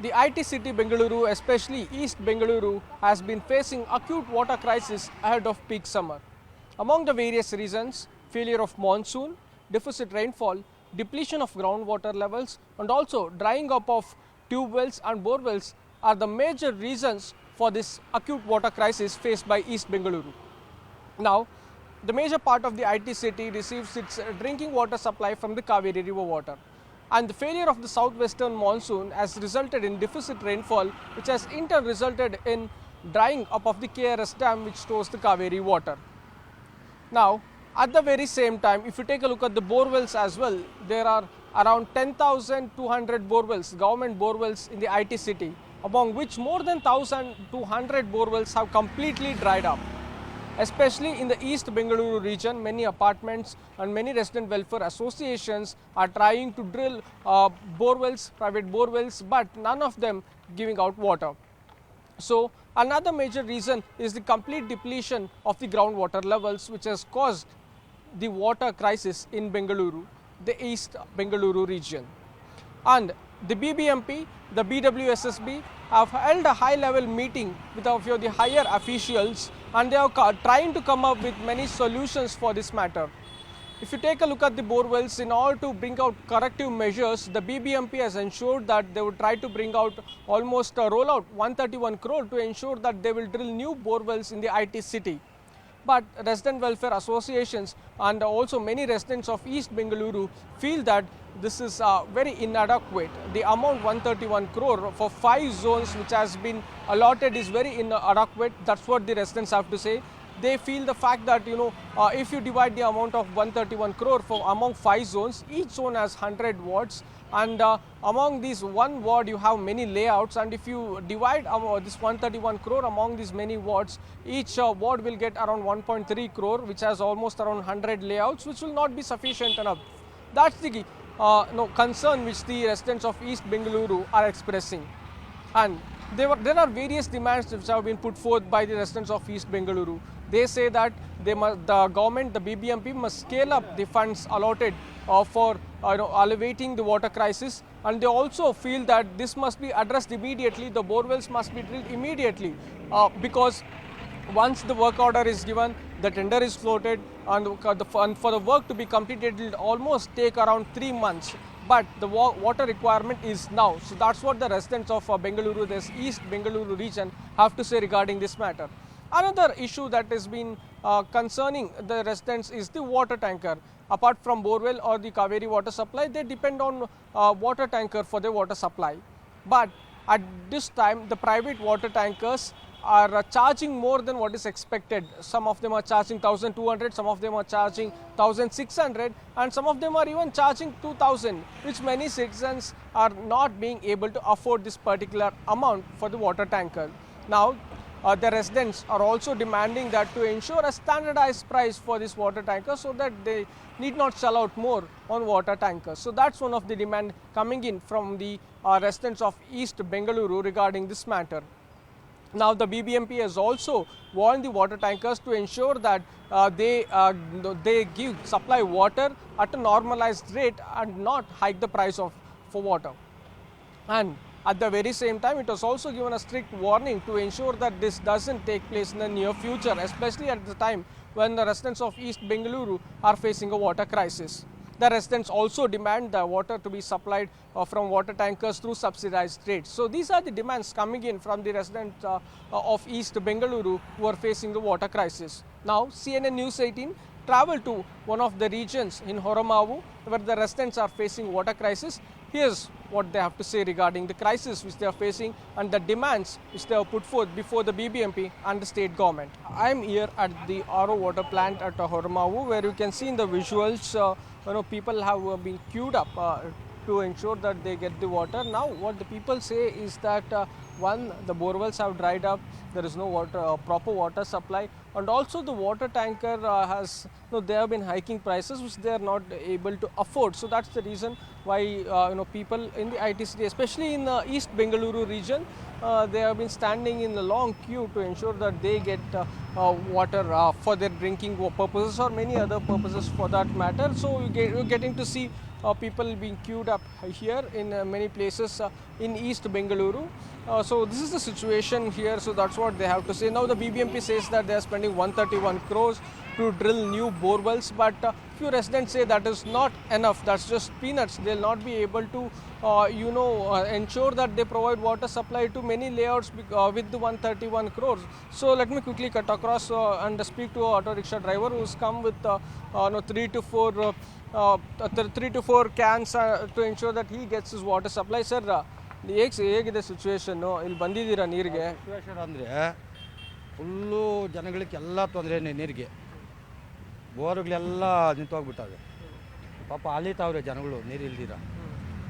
The IT city Bengaluru, especially East Bengaluru, has been facing acute water crisis ahead of peak summer. Among the various reasons, failure of monsoon, deficit rainfall, depletion of groundwater levels and also drying up of tube wells and bore wells are the major reasons for this acute water crisis faced by East Bengaluru. Now, the major part of the IT city receives its drinking water supply from the Kaveri river water. And the failure of the southwestern monsoon has resulted in deficit rainfall, which has in turn resulted in drying up of the KRS dam, which stores the Kaveri water. Now, at the very same time, if you take a look at the bore wells as well, there are around 10,200 bore wells, government bore wells in the IT city, among which more than 1,200 bore wells have completely dried up. Especially in the East Bengaluru region, many apartments and many resident welfare associations are trying to drill bore wells, private bore wells, but none of them giving out water. So, another major reason is the complete depletion of the groundwater levels, which has caused the water crisis in Bengaluru, the East Bengaluru region. And the BBMP, the BWSSB have held a high-level meeting with a few of the higher officials, and they are trying to come up with many solutions for this matter. If you take a look at the bore wells, in order to bring out corrective measures, the BBMP has ensured that they would try to bring out almost a rollout 131 crore to ensure that they will drill new bore wells in the IT city. But resident welfare associations and also many residents of East Bengaluru feel that this is very inadequate. The amount 131 crore for 5 zones which has been allotted is very inadequate. That's what the residents have to say. They feel the fact that if you divide the amount of 131 crore for among 5 zones, each zone has 100 wards, and among these one ward you have many layouts, and if you divide this 131 crore among these many wards, each ward will get around 1.3 crore, which has almost around 100 layouts, which will not be sufficient enough. That's the concern which the residents of East Bengaluru are expressing. And there are various demands which have been put forth by the residents of East Bengaluru. They say that the government, the BBMP, must scale up the funds allotted for alleviating the water crisis, and they also feel that this must be addressed immediately. The borewells must be drilled immediately because once the work order is given, the tender is floated, and for the work to be completed, it will almost take around 3 months. But the water requirement is now. So that's what the residents of Bengaluru, this East Bengaluru region, have to say regarding this matter. Another issue that has been concerning the residents is the water tanker. Apart from borewell or the Kaveri water supply, they depend on water tanker for their water supply. But at this time, the private water tankers are charging more than what is expected. Some of them are charging 1,200, some of them are charging 1,600, and some of them are even charging 2,000, which many citizens are not being able to afford this particular amount for the water tanker. Now, the residents are also demanding that to ensure a standardized price for this water tanker so that they need not sell out more on water tankers. So that's one of the demand coming in from the residents of East Bengaluru regarding this matter. Now, the BBMP has also warned the water tankers to ensure that they supply water at a normalized rate and not hike the price for water. And at the very same time, it has also given a strict warning to ensure that this doesn't take place in the near future, especially at the time when the residents of East Bengaluru are facing a water crisis. The residents also demand the water to be supplied from water tankers through subsidized rates. So these are the demands coming in from the residents of East Bengaluru who are facing the water crisis. Now, CNN News 18 traveled to one of the regions in Horamavu where the residents are facing water crisis. Here's what they have to say regarding the crisis which they are facing and the demands which they have put forth before the BBMP and the state government. I am here at the RO water plant at Horamavu, where you can see in the visuals people have been queued up to ensure that they get the water. Now, what the people say is that one, the borewells have dried up, there is no water, proper water supply, and also the water tanker they have been hiking prices which they are not able to afford. So that's the reason why people in the IT city, especially in the East Bengaluru region, they have been standing in a long queue to ensure that they get water for their drinking purposes or many other purposes for that matter. So you're getting to see people being queued up here in many places in East Bengaluru. So this is the situation here, so that's what they have to say. Now the BBMP says that they are spending 131 crores to drill new borewells, but few residents say that is not enough, that's just peanuts. They'll not be able to ensure that they provide water supply to many layouts with the 131 crores. So let me quickly cut across and speak to a auto rickshaw driver who's come with 3 to 4 cans to ensure that he gets his water supply. Sir, ಹೇಗಿದೆ situation ಇಲ್ಲಿ ಬಂದಿದ್ದೀರಾ ನೀರಿಗೆ? Situation ಅಂದರೆ full ಜನಗಳಿಗೆಲ್ಲ ತೊಂದರೆನೇ ನೀರಿಗೆ. ಬೋರ್ಗಳೆಲ್ಲ ನಿಂತೋಗ್ಬಿಟ್ಟಾವೆ. ಪಾಪ ಅಲಿತಾವ್ರೆ ಜನಗಳು ನೀರು ಇಲ್ದಿರ.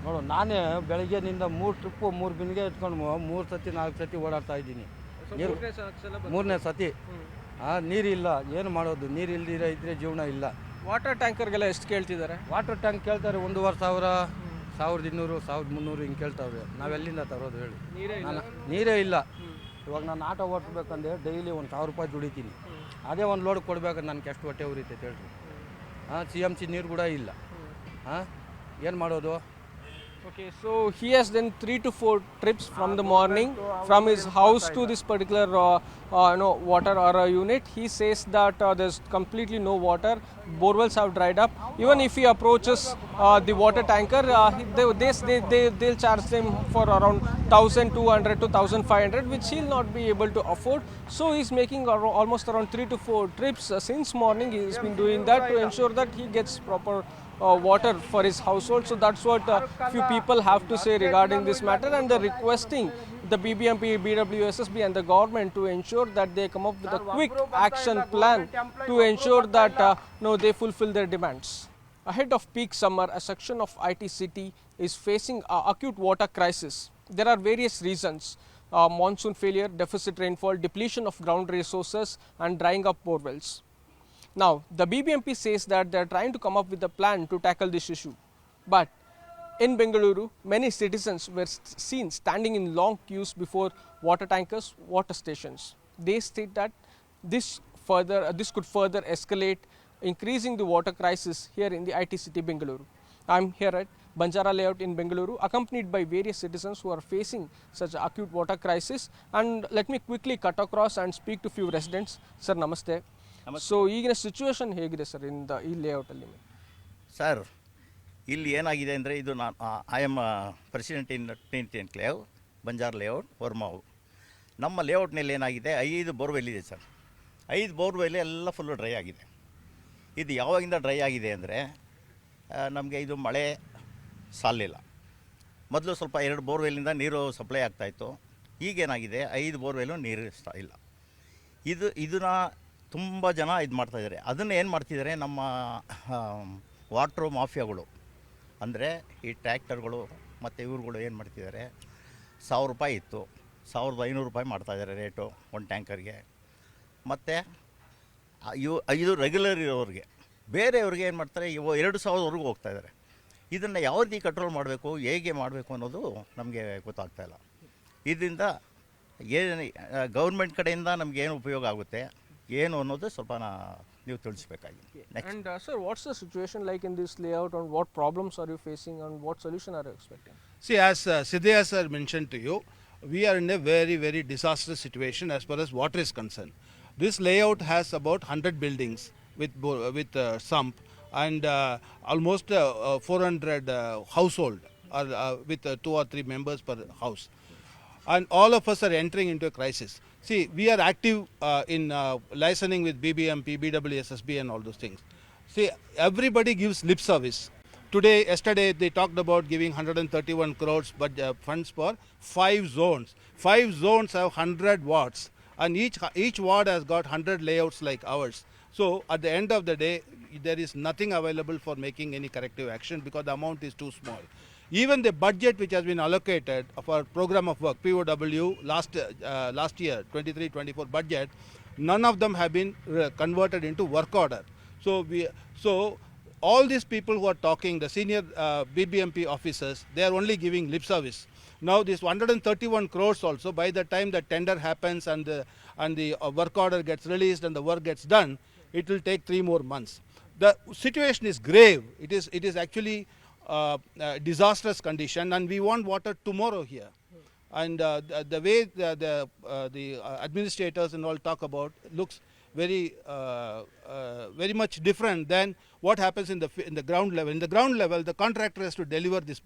ನೋಡು, ನಾನೇ ಬೆಳಗ್ಗೆನಿಂದ 3 ಟ್ರಿಪ್ಪು 3 ಬಿನ್ಗೆ ಎತ್ಕೊಂಡು 3 ಸತಿ 4 ಸತಿ ಓಡಾಡ್ತಾ ಇದ್ದೀನಿ. ನೀರು 3ನೇ ಸತಿ. ನೀರಿಲ್ಲ, ಏನು ಮಾಡೋದು? ನೀರು ಇಲ್ದಿರ ಇದ್ರೆ ಜೀವನ ಇಲ್ಲ. ವಾಟರ್ ಟ್ಯಾಂಕರ್ಗೆಲ್ಲ ಎಷ್ಟು ಕೇಳ್ತಿದ್ದಾರೆ? ವಾಟರ್ ಟ್ಯಾಂಕ್ ಕೇಳ್ತಾರೆ 1,500, 1,200, 1,300 ಹಿಂಗೆ ಕೇಳ್ತಾವ್ರೆ. ನಾವೆಲ್ಲಿಂದ ತರೋದು ಹೇಳಿ? ನೀರೇ ಇಲ್ಲ. ಇವಾಗ ನಾನು ಆಟೋ ಓಡಿಸ್ಬೇಕಂದ್ರೆ ಡೈಲಿ 1,000 ರೂಪಾಯಿ ದುಡಿತೀನಿ. ಅದೇ ಒಂದು ಲೋಡ್ ಕೊಡ್ಬೇಕಂದ್ರೆ ನನಗೆ ಎಷ್ಟು ಹೊಟ್ಟೆ ಉರಿತೈತೆ ಹೇಳ್ರಿ. CMC ನೀರು ಕೂಡ ಇಲ್ಲ. ಏನು ಮಾಡೋದು? Okay, so he has done 3 to 4 trips from the morning from his house to this particular water or unit. He says that there's completely no water. Borewells have dried up. Even if he approaches the water tanker, they'll charge them for around 1,200 to 1,500, which he'll not be able to afford. So he's making almost around 3 to 4 trips since morning. He's been doing that to ensure that he gets proper water for his household. So that's what few people have to say regarding this matter, and they're requesting the BBMP, BWSSB and the government to ensure that they come up with a quick action plan to ensure that they fulfill their demands. Ahead of peak summer, a section of IT city is facing an acute water crisis. There are various reasons: monsoon failure, deficit rainfall, depletion of ground resources and drying up borewells. Now, the BBMP says that they are trying to come up with a plan to tackle this issue. But in Bengaluru, many citizens were seen standing in long queues before water tankers, water stations. They state that this could further escalate, increasing the water crisis here in the IT city Bengaluru. I am here at Banjara layout in Bengaluru, accompanied by various citizens who are facing such an acute water crisis. And let me quickly cut across and speak to few residents. Sir, namaste. So ಈಗಿನ situation ಹೇಗಿದೆ sir ಈ ಲೇಔಟಲ್ಲಿ? Sir, ಇಲ್ಲಿ ಏನಾಗಿದೆ ಅಂದರೆ, ಇದು I am president in N18 enclave, Banjara layout, ವರ್ಮಾವು. ನಮ್ಮ ಲೇಔಟ್ನಲ್ಲಿ ಏನಾಗಿದೆ, 5 ಬೋರ್ವೆಲ್ ಇದೆ ಸರ್. 5 ಬೋರ್ವೆಲ್ ಎಲ್ಲ ಫುಲ್ಲು ಡ್ರೈ ಆಗಿದೆ. ಇದು ಯಾವಾಗಿಂದ ಡ್ರೈ ಆಗಿದೆ ಅಂದರೆ, ನಮಗೆ ಇದು ಮಳೆ ಸಾಲಿಲ್ಲ. ಮೊದಲು ಸ್ವಲ್ಪ 2 ಬೋರ್ವೆಲ್ಲಿಂದ ನೀರು ಸಪ್ಲೈ ಆಗ್ತಾಯಿತ್ತು. ಈಗೇನಾಗಿದೆ, 5 ಬೋರ್ವೆಲ್ಲು ನೀರು ಇಲ್ಲ. ಇದನ್ನು ತುಂಬ ಜನ ಇದು ಮಾಡ್ತಾಯಿದ್ದಾರೆ. ಅದನ್ನು ಏನು ಮಾಡ್ತಿದ್ದಾರೆ, ನಮ್ಮ ವಾಟ್ರು ಮಾಫಿಯಾಗಳು ಅಂದರೆ ಈ ಟ್ರ್ಯಾಕ್ಟರ್ಗಳು ಮತ್ತು ಇವ್ರುಗಳು ಏನು ಮಾಡ್ತಿದ್ದಾರೆ, 1,000 ರೂಪಾಯಿ ಇತ್ತು, 1,500 ರೂಪಾಯಿ ಮಾಡ್ತಾಯಿದ್ದಾರೆ ರೇಟು ಒಂದು ಟ್ಯಾಂಕರ್ಗೆ. ಮತ್ತು ಇದು ರೆಗ್ಯುಲರ್ ಇರೋರಿಗೆ, ಬೇರೆಯವ್ರಿಗೆ ಏನು ಮಾಡ್ತಾರೆ, 2,000ವರೆಗೂ ಹೋಗ್ತಾಯಿದ್ದಾರೆ. ಇದನ್ನು ಯಾವ ರೀತಿ ಕಂಟ್ರೋಲ್ ಮಾಡಬೇಕು, ಹೇಗೆ ಮಾಡಬೇಕು ಅನ್ನೋದು ನಮಗೆ ಗೊತ್ತಾಗ್ತಾಯಿಲ್ಲ. ಇದರಿಂದ ಏನು ಗೌರ್ಮೆಂಟ್ ಕಡೆಯಿಂದ ನಮಗೇನು ಉಪಯೋಗ ಆಗುತ್ತೆ ಏನು ಅನ್ನೋದು ಸ್ವಲ್ಪ ನೀವು ತಿಳಿಸಬೇಕಾಗಿದೆ. And sir, what's the situation like in this layout, and what problems are you facing and what solution are you expecting? See, as Siddhya sir mentioned to you, we are in a very, very disastrous situation as far as water is concerned. This layout has about 100 buildings with sump and almost 400 household with 2 or 3 members per house. And all of us are entering into a crisis. See, we are active in licensing with BBMP, BWSSB and all those things. See, everybody gives lip service. Yesterday they talked about giving 131 crores funds for 5 zones. 5 zones have 100 wards and each ward has got 100 layouts like ours. So at the end of the day, there is nothing available for making any corrective action because the amount is too small. Even the budget which has been allocated for program of work, POW, last year, 23-24 budget, none of them have been converted into work order. So all these people who are talking, the senior BBMP officers, they are only giving lip service. Now this 131 crores also, by the time the tender happens and the work order gets released and the work gets done, it will take 3 more months. The situation is grave. It is actually disastrous condition, and we want water tomorrow here. And the way the administrators and all talk about looks very very much different than what happens in the ground level. In the ground level, the contractor has to deliver this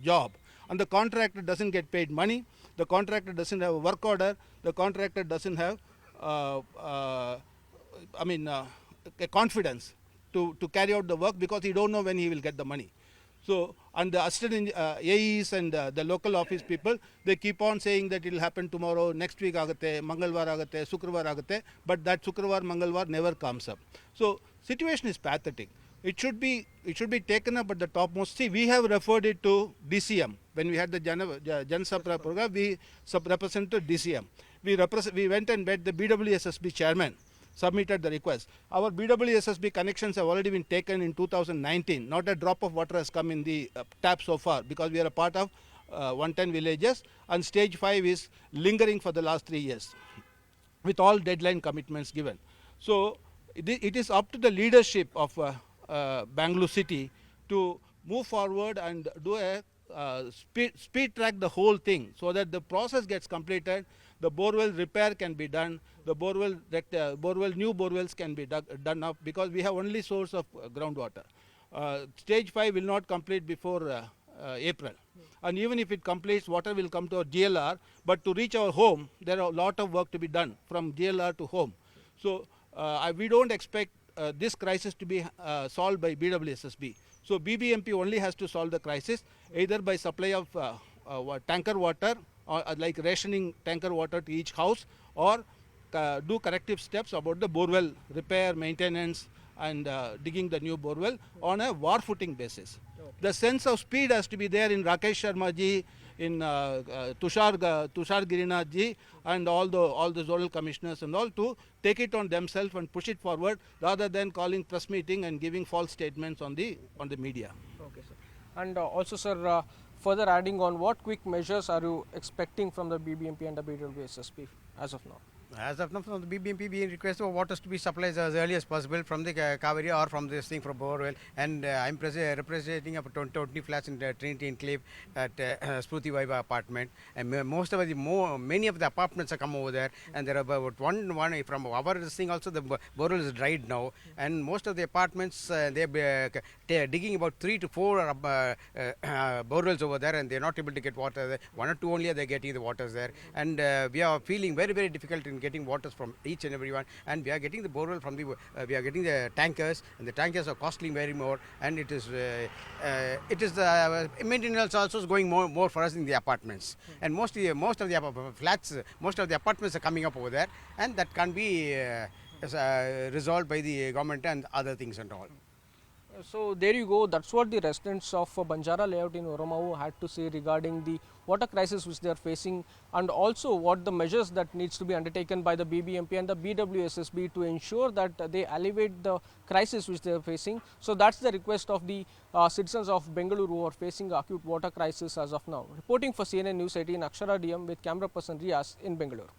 job, and the contractor doesn't get paid money. The contractor doesn't have a work order. The contractor doesn't have a confidence to carry out the work, because he don't know when he will get the money. So, and the assistant AEs and the local office people, they keep on saying that it will happen tomorrow, next week agate, Mangalvar agate, Sukravar agate, but that Sukravar, Mangalvar never comes up. So, situation is pathetic. It should be taken up at the topmost. See, we have referred it to DCM. When we had the Jan Sapra program, we represented DCM. We went and met the BWSSB chairman, submitted the request. Our BWSSB connections have already been taken in 2019. Not a drop of water has come in the tap so far, because we are a part of 110 villages, and stage 5 is lingering for the last 3 years with all deadline commitments given. So it is up to the leadership of Bengaluru city to move forward and do a speed track the whole thing, so that the process gets completed, the borewell repair can be done, the new borewells can be done up, because we have only source of groundwater. Stage 5 will not complete before April, and even if it completes, water will come to our GLR, but to reach our home, there are a lot of work to be done from GLR to home. So we don't expect this crisis to be solved by BWSSB. So BBMP only has to solve the crisis, either by supply of tanker water, or like rationing tanker water to each house, or do corrective steps about the borewell repair, maintenance, and digging the new borewell on a war footing basis. The sense of speed has to be there in Rakesh Sharma ji, in Tushar Girinath ji, and all the zonal commissioners and all, to take it on themselves and push it forward, rather than calling press meeting and giving false statements on the media. Okay, sir. And also, sir, further adding on, what quick measures are you expecting from the BBMP and the BWSSB as of now? As of now, from the BBMP, we request for waters to be supplied as early as possible from the Kaveri or from this thing from borewell. And I'm representing about 20 flats in the Trinity Enclave at Spruti Vaiva apartment. And many of the apartments are come over there. And there are about one from our thing also, the borewell is dried now. And most of the apartments, they're digging about 3 to 4 borewells over there, and they're not able to get water there. 1 or 2 only are they getting the waters there. And we are feeling very, very difficult in getting waters from each and everyone, and we are getting the borewell from the we are getting the tankers, and the tankers are costing very more, and it is the maintenance also is going more for us in the apartments, and most of the flats, most of the apartments are coming up over there, and that can be resolved by the government and other things and all. So there you go, that's what the residents of Banjara layout in Oromau had to say regarding the water crisis which they are facing, and also what the measures that needs to be undertaken by the BBMP and the BWSSB to ensure that they alleviate the crisis which they are facing. So that's the request of the citizens of Bengaluru who are facing acute water crisis as of now. Reporting for CNN News 18, Akshara DM with camera person Riaz in Bengaluru.